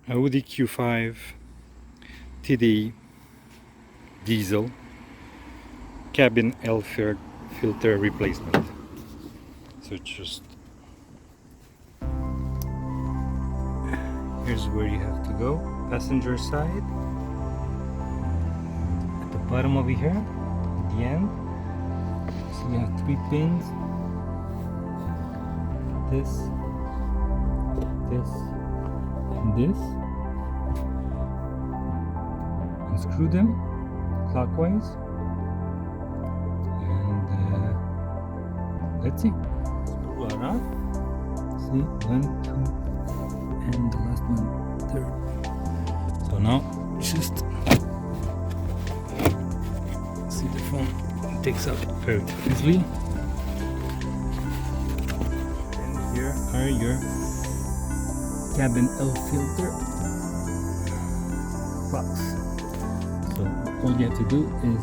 Audi Q5 TD diesel cabin air filter replacement. So just here's where you have to go. Passenger side at the bottom over here at the end. So you have 3 pins. This, and this. Unscrew them clockwise, and that's it. Screw it off. See, 1, 2, and the last one, 3rd. So now just see the phone takes out very easily. And here are your cabin air filter box. So all you have to do is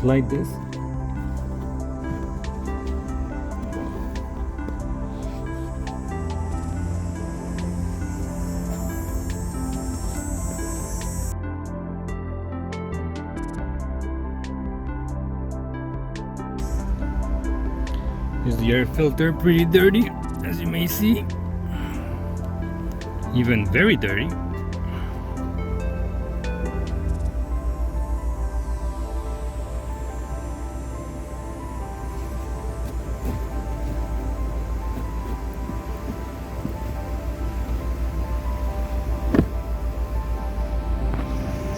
slide this is the air filter, pretty dirty as you may see, even very dirty.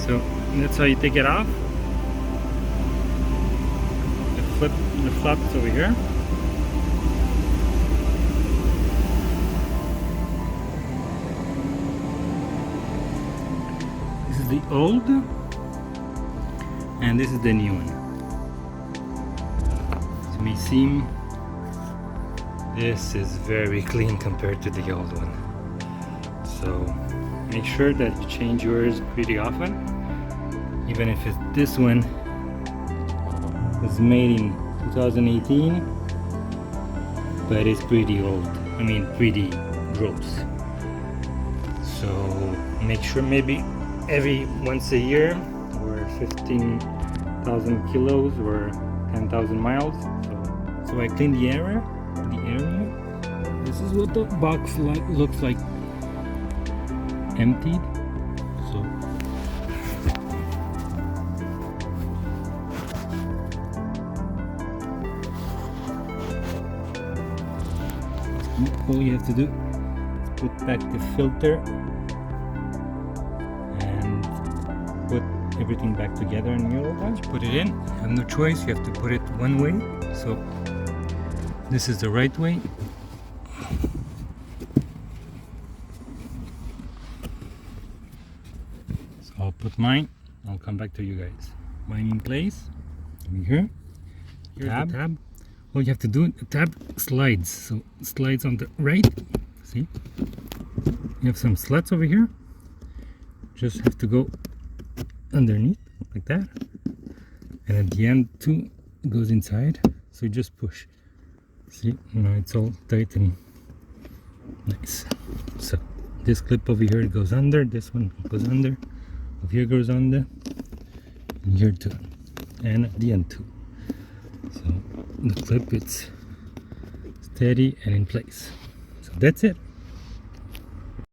So that's how you take it off. The flaps over here. This is the old, and this is the new one. As you may see, this is very clean compared to the old one. So make sure that you change yours pretty often, even if this one was made in 2018, but it's pretty old. I mean, pretty gross. So make sure maybe every once a year, or 15,000 kilos or 10,000 miles. So I clean the area. This is what the box looks like, emptied. So all you have to do is put back the filter and put everything back together in your bunch. Put it in. You have no choice. You have to put it one way. So this is the right way. So I'll put mine. I'll come back to you guys. Mine in place. Over here. Here's the tab. All you have to do, the tab slides. So it slides on the right. See? You have some slots over here. Just have to go underneath like that. And at the end too, it goes inside. So you just push. See, now it's all tight and nice. So this clip over here goes under, this one goes under, over here goes under, and here too, and at the end too. So the clip, it's steady and in place. So that's it.